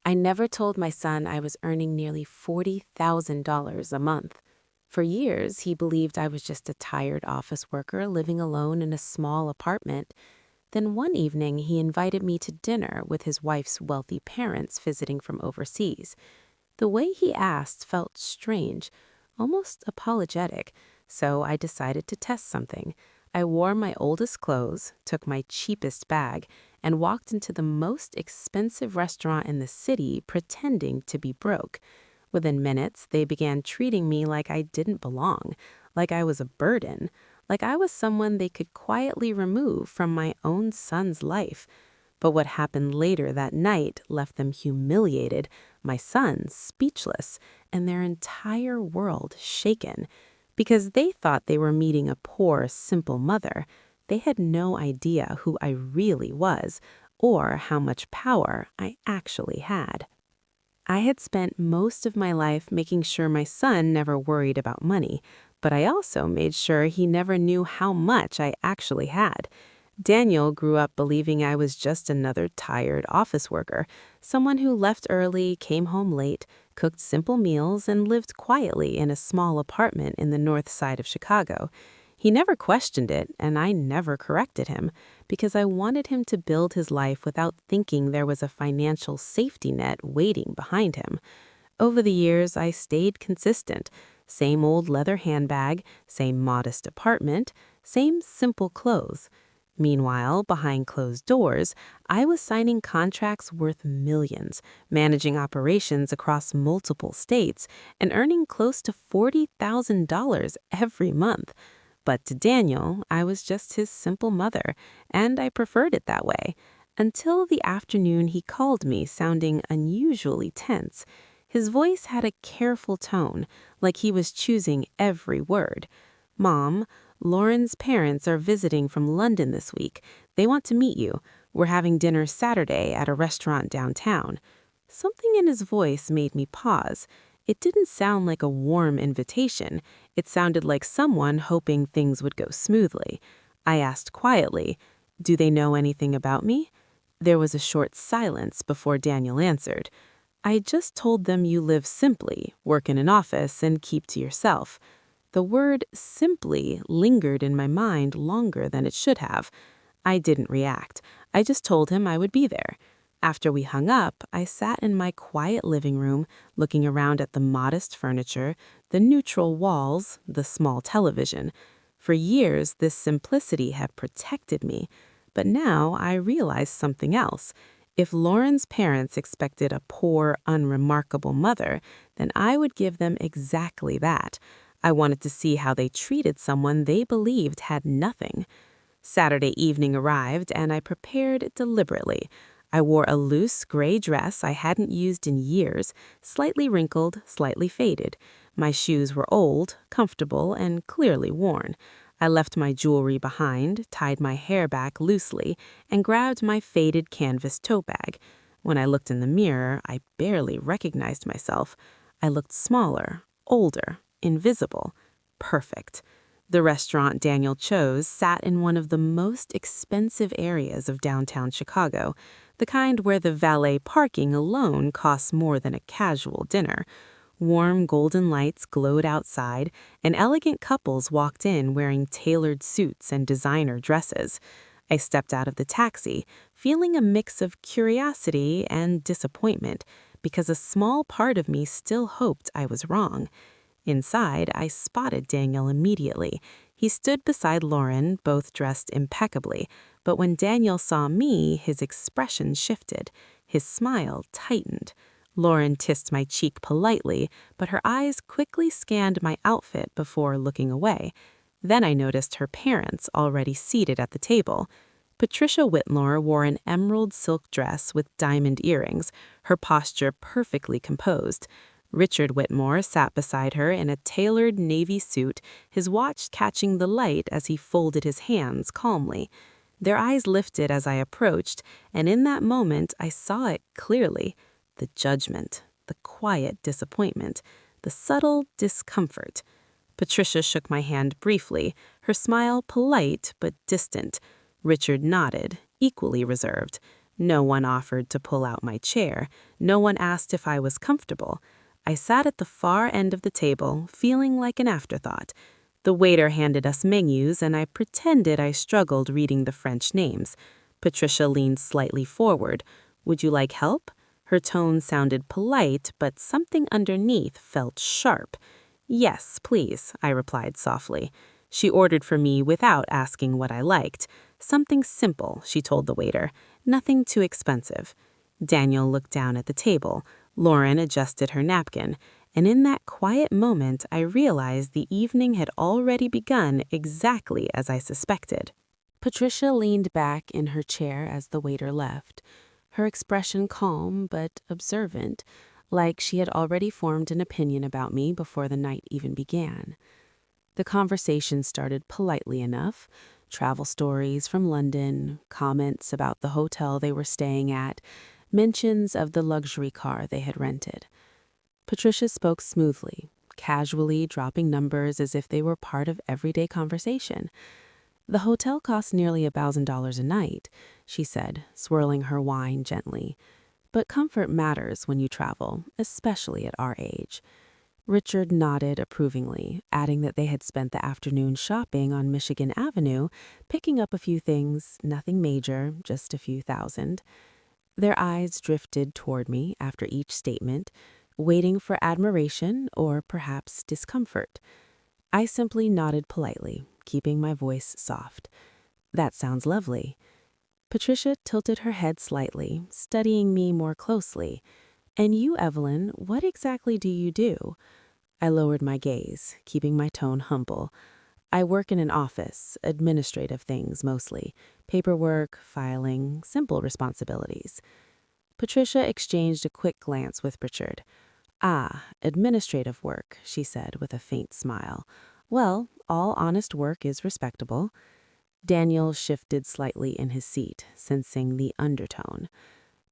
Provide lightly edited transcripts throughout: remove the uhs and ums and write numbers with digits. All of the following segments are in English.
I never told my son I was earning nearly $40,000 a month. For years, he believed I was just a tired office worker living alone in a small apartment. Then one evening, he invited me to dinner with his wife's wealthy parents visiting from overseas. The way he asked felt strange, almost apologetic, so I decided to test something. I wore my oldest clothes, took my cheapest bag, and walked into the most expensive restaurant in the city pretending to be broke. Within minutes, they began treating me like I didn't belong, like I was a burden, like I was someone they could quietly remove from my own son's life. But what happened later that night left them humiliated, my son speechless, and their entire world shaken. Because they thought they were meeting a poor, simple mother, they had no idea who I really was or how much power I actually had. I had spent most of my life making sure my son never worried about money, but I also made sure he never knew how much I actually had. Daniel grew up believing I was just another tired office worker, someone who left early, came home late, cooked simple meals, and lived quietly in a small apartment in the north side of Chicago. He never questioned it, and I never corrected him, because I wanted him to build his life without thinking there was a financial safety net waiting behind him. Over the years, I stayed consistent. Same old leather handbag, same modest apartment, same simple clothes. Meanwhile, behind closed doors, I was signing contracts worth millions, managing operations across multiple states, and earning close to $40,000 every month. But to Daniel, I was just his simple mother, and I preferred it that way. Until the afternoon he called me, sounding unusually tense. His voice had a careful tone, like he was choosing every word. "Mom, Lauren's parents are visiting from London this week. They want to meet you. We're having dinner Saturday at a restaurant downtown." Something in his voice made me pause. It didn't sound like a warm invitation. It sounded like someone hoping things would go smoothly. I asked quietly, "Do they know anything about me?" There was a short silence before Daniel answered. "I just told them you live simply, work in an office, and keep to yourself." The word simply lingered in my mind longer than it should have. I didn't react. I just told him I would be there. After we hung up, I sat in my quiet living room, looking around at the modest furniture, the neutral walls, the small television. For years, this simplicity had protected me. But now I realized something else. If Lauren's parents expected a poor, unremarkable mother, then I would give them exactly that. I wanted to see how they treated someone they believed had nothing. Saturday evening arrived, and I prepared deliberately. I wore a loose gray dress I hadn't used in years, slightly wrinkled, slightly faded. My shoes were old, comfortable, and clearly worn. I left my jewelry behind, tied my hair back loosely, and grabbed my faded canvas tote bag. When I looked in the mirror, I barely recognized myself. I looked smaller, older, invisible, perfect. The restaurant Daniel chose sat in one of the most expensive areas of downtown Chicago, the kind where the valet parking alone costs more than a casual dinner. Warm golden lights glowed outside, and elegant couples walked in wearing tailored suits and designer dresses. I stepped out of the taxi, feeling a mix of curiosity and disappointment, because a small part of me still hoped I was wrong. Inside, I spotted Daniel immediately. He stood beside Lauren, both dressed impeccably, but when Daniel saw me, his expression shifted. His smile tightened. Lauren kissed my cheek politely, but her eyes quickly scanned my outfit before looking away. Then I noticed her parents already seated at the table. Patricia Whitmore wore an emerald silk dress with diamond earrings, her posture perfectly composed. Richard Whitmore sat beside her in a tailored navy suit, his watch catching the light as he folded his hands calmly. Their eyes lifted as I approached, and in that moment I saw it clearly. The judgment, the quiet disappointment, the subtle discomfort. Patricia shook my hand briefly, her smile polite but distant. Richard nodded, equally reserved. No one offered to pull out my chair. No one asked if I was comfortable. I sat at the far end of the table, feeling like an afterthought. The waiter handed us menus, and I pretended I struggled reading the French names. Patricia leaned slightly forward. "Would you like help?" Her tone sounded polite, but something underneath felt sharp. "Yes, please," I replied softly. She ordered for me without asking what I liked. "Something simple," she told the waiter. "Nothing too expensive." Daniel looked down at the table. Lauren adjusted her napkin. And in that quiet moment, I realized the evening had already begun exactly as I suspected. Patricia leaned back in her chair as the waiter left, her expression calm but observant, like she had already formed an opinion about me before the night even began. The conversation started politely enough. Travel stories from London, comments about the hotel they were staying at, mentions of the luxury car they had rented. Patricia spoke smoothly, casually dropping numbers as if they were part of everyday conversation. "The hotel costs nearly $1,000 a night," she said, swirling her wine gently. "But comfort matters when you travel, especially at our age." Richard nodded approvingly, adding that they had spent the afternoon shopping on Michigan Avenue, picking up a few things, nothing major, just a few thousand. Their eyes drifted toward me after each statement, waiting for admiration or perhaps discomfort. I simply nodded politely, keeping my voice soft. "That sounds lovely." Patricia tilted her head slightly, studying me more closely. "And you, Evelyn, what exactly do you do?" I lowered my gaze, keeping my tone humble. "I work in an office, administrative things mostly. Paperwork, filing, simple responsibilities." Patricia exchanged a quick glance with Richard. "Ah, administrative work," she said with a faint smile. "Well, all honest work is respectable." Daniel shifted slightly in his seat, sensing the undertone.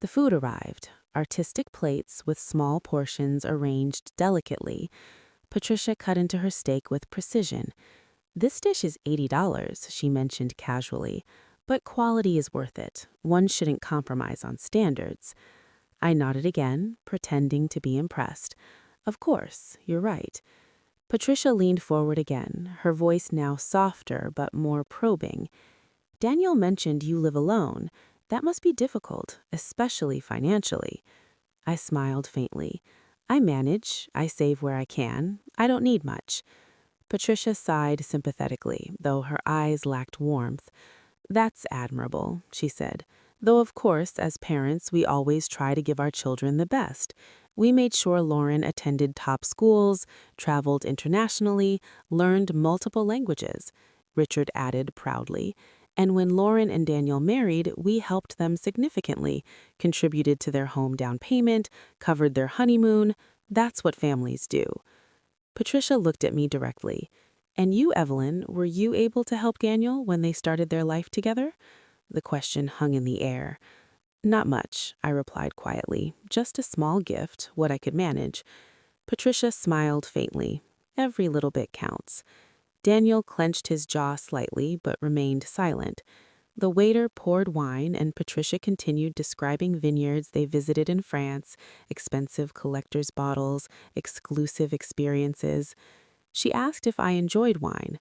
The food arrived, artistic plates with small portions arranged delicately. Patricia cut into her steak with precision. "This dish is $80, she mentioned casually. "But quality is worth it. One shouldn't compromise on standards." I nodded again, pretending to be impressed. "Of course, you're right." Patricia leaned forward again, her voice now softer but more probing. "Daniel mentioned you live alone. That must be difficult, especially financially." I smiled faintly. "I manage. I save where I can. I don't need much." Patricia sighed sympathetically, though her eyes lacked warmth. "That's admirable," she said. "Though, of course, as parents, we always try to give our children the best. We made sure Lauren attended top schools, traveled internationally, learned multiple languages," Richard added proudly. "And when Lauren and Daniel married, we helped them significantly, contributed to their home down payment, covered their honeymoon. That's what families do." Patricia looked at me directly. "And you, Evelyn, were you able to help Daniel when they started their life together?" The question hung in the air. "Not much," I replied quietly. "Just a small gift, what I could manage." Patricia smiled faintly. "Every little bit counts." Daniel clenched his jaw slightly but remained silent. The waiter poured wine, and Patricia continued describing vineyards they visited in France, expensive collector's bottles, exclusive experiences. She asked if I enjoyed wine.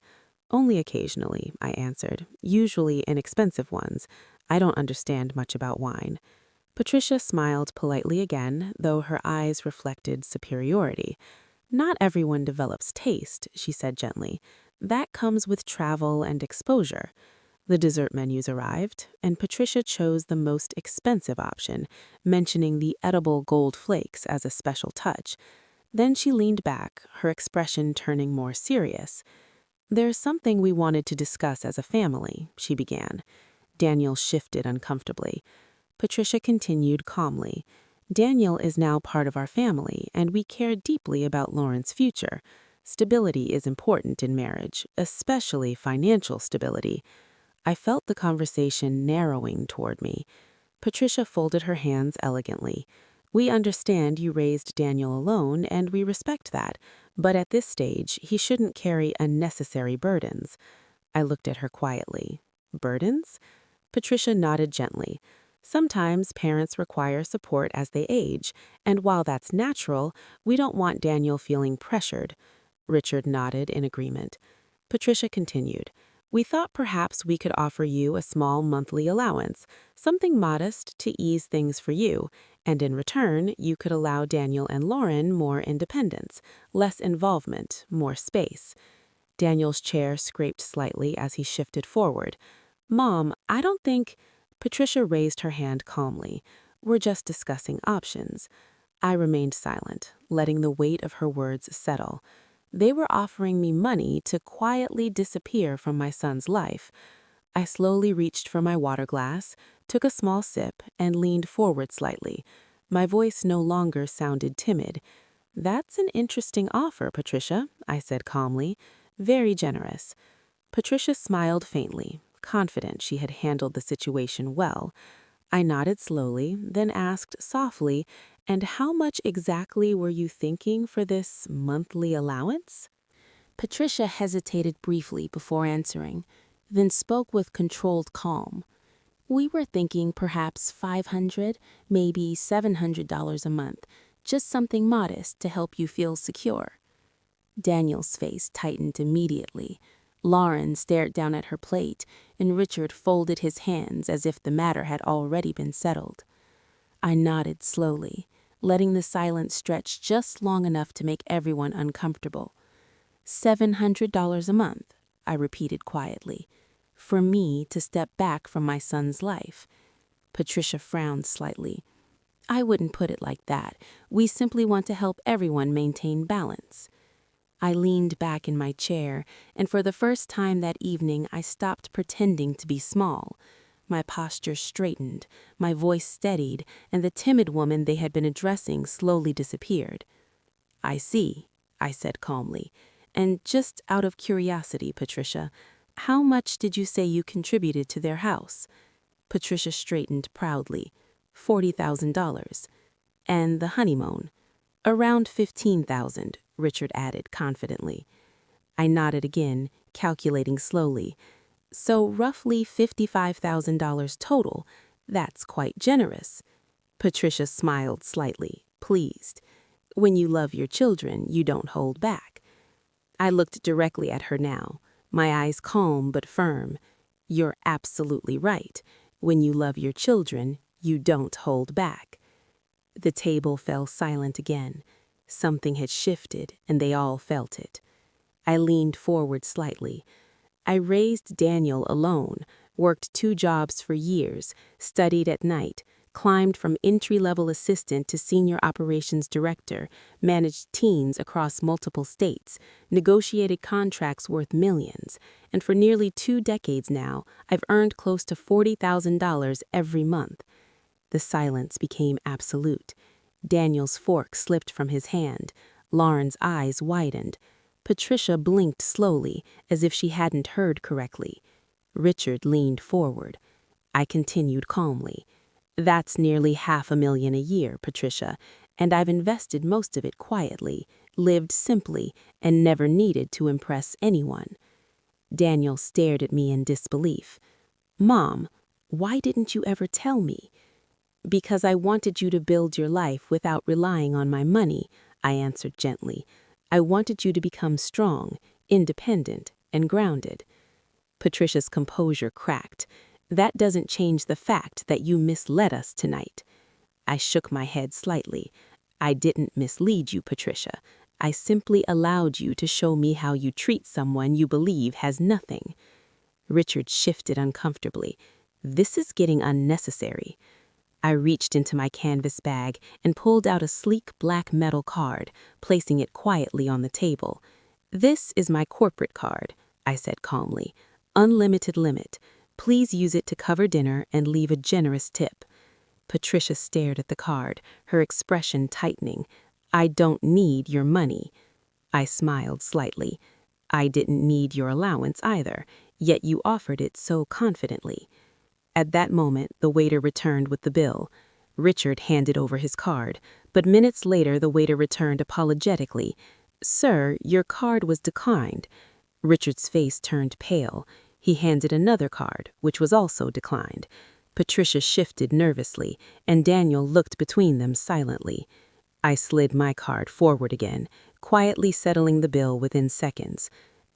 "Only occasionally," I answered, "usually inexpensive ones. I don't understand much about wine." Patricia smiled politely again, though her eyes reflected superiority. "Not everyone develops taste," she said gently. "That comes with travel and exposure." The dessert menus arrived, and Patricia chose the most expensive option, mentioning the edible gold flakes as a special touch. Then she leaned back, her expression turning more serious. "There's something we wanted to discuss as a family," she began. Daniel shifted uncomfortably. Patricia continued calmly. "Daniel is now part of our family, and we care deeply about Lauren's future. Stability is important in marriage, especially financial stability." I felt the conversation narrowing toward me. Patricia folded her hands elegantly. "We understand you raised Daniel alone, and we respect that. But at this stage, he shouldn't carry unnecessary burdens." I looked at her quietly. "Burdens?" Patricia nodded gently. Sometimes parents require support as they age, and while that's natural, we don't want Daniel feeling pressured. Richard nodded in agreement. Patricia continued, "We thought perhaps we could offer you a small monthly allowance, something modest to ease things for you, and in return, you could allow Daniel and Lauren more independence, less involvement, more space." Daniel's chair scraped slightly as he shifted forward. "Mom, I don't think—" Patricia raised her hand calmly. "We're just discussing options." I remained silent, letting the weight of her words settle. They were offering me money to quietly disappear from my son's life. I slowly reached for my water glass, took a small sip, and leaned forward slightly. My voice no longer sounded timid. "That's an interesting offer, Patricia," I said calmly. "Very generous." Patricia smiled faintly, confident she had handled the situation well. I nodded slowly, then asked softly, "And how much exactly were you thinking for this monthly allowance?" Patricia hesitated briefly before answering, then spoke with controlled calm. "We were thinking perhaps $500, maybe $700 a month, just something modest to help you feel secure." Daniel's face tightened immediately. Lauren stared down at her plate, and Richard folded his hands as if the matter had already been settled. I nodded slowly, letting the silence stretch just long enough to make everyone uncomfortable. $700 a month, I repeated quietly, "for me to step back from my son's life." Patricia frowned slightly. "I wouldn't put it like that. We simply want to help everyone maintain balance." I leaned back in my chair, and for the first time that evening I stopped pretending to be small. My posture straightened, my voice steadied, and the timid woman they had been addressing slowly disappeared. "I see," I said calmly. "And just out of curiosity, Patricia, how much did you say you contributed to their house?" Patricia straightened proudly. $40,000. "And the honeymoon?" "Around 15,000, Richard added confidently. I nodded again, calculating slowly. "So roughly $55,000 total. That's quite generous." Patricia smiled slightly, pleased. "When you love your children, you don't hold back." I looked directly at her now, my eyes calm but firm. "You're absolutely right. When you love your children, you don't hold back." The table fell silent again. Something had shifted, and they all felt it. I leaned forward slightly. "I raised Daniel alone, worked 2 jobs for years, studied at night, climbed from entry-level assistant to senior operations director, managed teams across multiple states, negotiated contracts worth millions, and for nearly 2 decades now, I've earned close to $40,000 every month." The silence became absolute. Daniel's fork slipped from his hand. Lauren's eyes widened. Patricia blinked slowly, as if she hadn't heard correctly. Richard leaned forward. I continued calmly. "That's nearly $500,000 a year, Patricia, and I've invested most of it quietly, lived simply, and never needed to impress anyone." Daniel stared at me in disbelief. "Mom, why didn't you ever tell me?" "Because I wanted you to build your life without relying on my money," I answered gently. "I wanted you to become strong, independent, and grounded." Patricia's composure cracked. "That doesn't change the fact that you misled us tonight." I shook my head slightly. "I didn't mislead you, Patricia. I simply allowed you to show me how you treat someone you believe has nothing." Richard shifted uncomfortably. "This is getting unnecessary." I reached into my canvas bag and pulled out a sleek black metal card, placing it quietly on the table. "This is my corporate card," I said calmly. "Unlimited limit. Please use it to cover dinner and leave a generous tip." Patricia stared at the card, her expression tightening. "I don't need your money." I smiled slightly. "I didn't need your allowance either, yet you offered it so confidently." At that moment, the waiter returned with the bill. Richard handed over his card, but minutes later the waiter returned apologetically. "Sir, your card was declined." Richard's face turned pale. He handed another card, which was also declined. Patricia shifted nervously, and Daniel looked between them silently. I slid my card forward again, quietly settling the bill within seconds.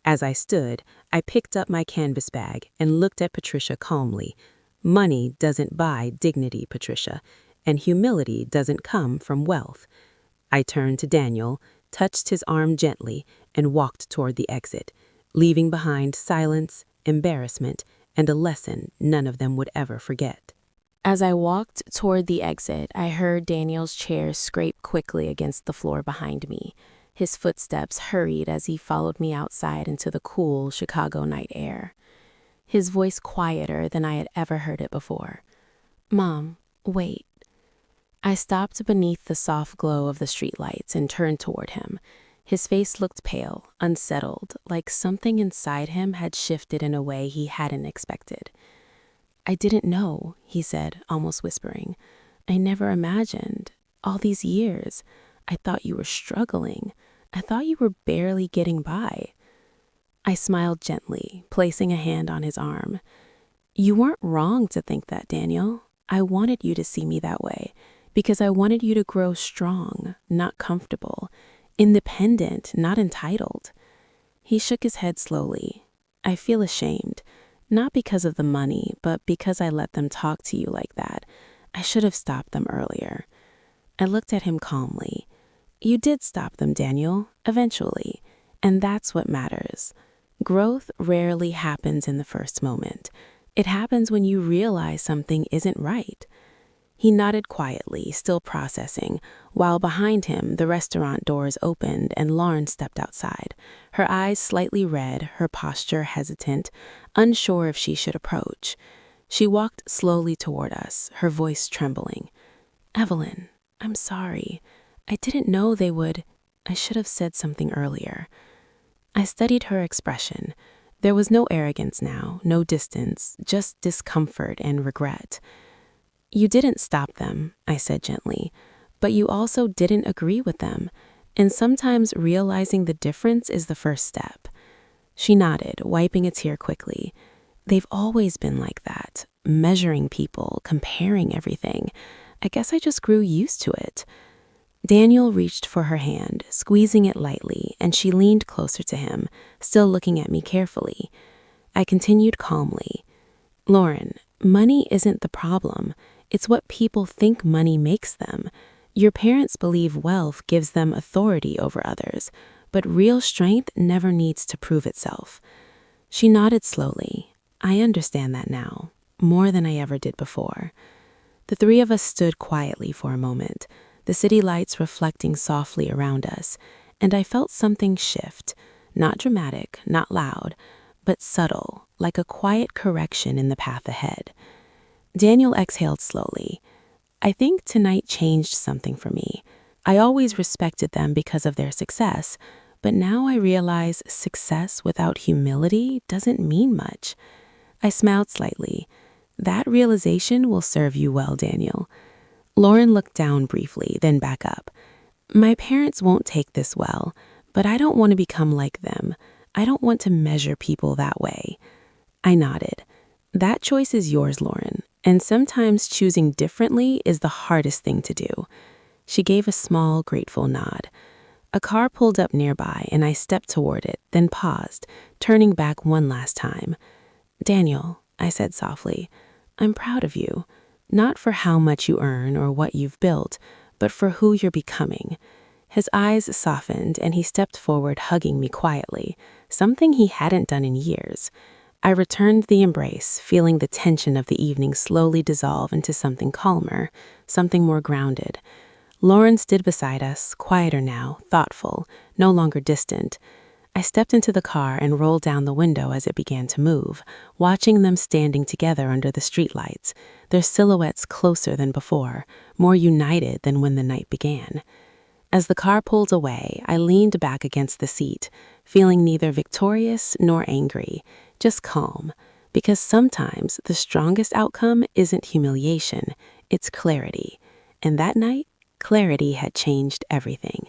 As I stood, I picked up my canvas bag and looked at Patricia calmly. Money doesn't buy dignity, Patricia, and humility doesn't come from wealth. I turned to Daniel, touched his arm gently, and walked toward the exit, leaving behind silence, embarrassment, and a lesson none of them would ever forget. As I walked toward the exit, I heard Daniel's chair scrape quickly against the floor behind me. His footsteps hurried as he followed me outside into the cool Chicago night air. His voice quieter than I had ever heard it before. "Mom, wait." I stopped beneath the soft glow of the streetlights and turned toward him. His face looked pale, unsettled, like something inside him had shifted in a way he hadn't expected. "I didn't know," he said, almost whispering. "I never imagined. All these years, I thought you were struggling. I thought you were barely getting by." I smiled gently, placing a hand on his arm. "You weren't wrong to think that, Daniel. I wanted you to see me that way, because I wanted you to grow strong, not comfortable, independent, not entitled." He shook his head slowly. "I feel ashamed. Not because of the money, but because I let them talk to you like that. I should have stopped them earlier." I looked at him calmly. "You did stop them, Daniel, eventually, and that's what matters. Growth rarely happens in the first moment. It happens when you realize something isn't right." He nodded quietly, still processing, while behind him the restaurant doors opened and Lauren stepped outside, her eyes slightly red, her posture hesitant, unsure if she should approach. She walked slowly toward us, her voice trembling. "Evelyn, I'm sorry. I didn't know they would. I should have said something earlier." I studied her expression. There was no arrogance now, no distance, just discomfort and regret. "You didn't stop them," I said gently, "but you also didn't agree with them, and sometimes realizing the difference is the first step." She nodded, wiping a tear quickly. "They've always been like that, measuring people, comparing everything. I guess I just grew used to it." Daniel reached for her hand, squeezing it lightly, and she leaned closer to him, still looking at me carefully. I continued calmly. "Lauren, money isn't the problem. It's what people think money makes them. Your parents believe wealth gives them authority over others, but real strength never needs to prove itself." She nodded slowly. "I understand that now, more than I ever did before." The three of us stood quietly for a moment, the city lights reflecting softly around us, and I felt something shift, not dramatic, not loud, but subtle, like a quiet correction in the path ahead. Daniel exhaled slowly. "I think tonight changed something for me. I always respected them because of their success, but now I realize success without humility doesn't mean much." I smiled slightly. "That realization will serve you well, Daniel." Lauren looked down briefly, then back up. "My parents won't take this well, but I don't want to become like them. I don't want to measure people that way." I nodded. "That choice is yours, Lauren, and sometimes choosing differently is the hardest thing to do." She gave a small, grateful nod. A car pulled up nearby, and I stepped toward it, then paused, turning back one last time. "Daniel," I said softly, "I'm proud of you, not for how much you earn or what you've built, but for who you're becoming." His eyes softened, and he stepped forward, hugging me quietly, something he hadn't done in years. I returned the embrace, feeling the tension of the evening slowly dissolve into something calmer, something more grounded. Lauren stood beside us, quieter now, thoughtful, no longer distant. I stepped into the car and rolled down the window as it began to move, watching them standing together under the streetlights, their silhouettes closer than before, more united than when the night began. As the car pulled away, I leaned back against the seat, feeling neither victorious nor angry, just calm, because sometimes the strongest outcome isn't humiliation, it's clarity. And that night, clarity had changed everything.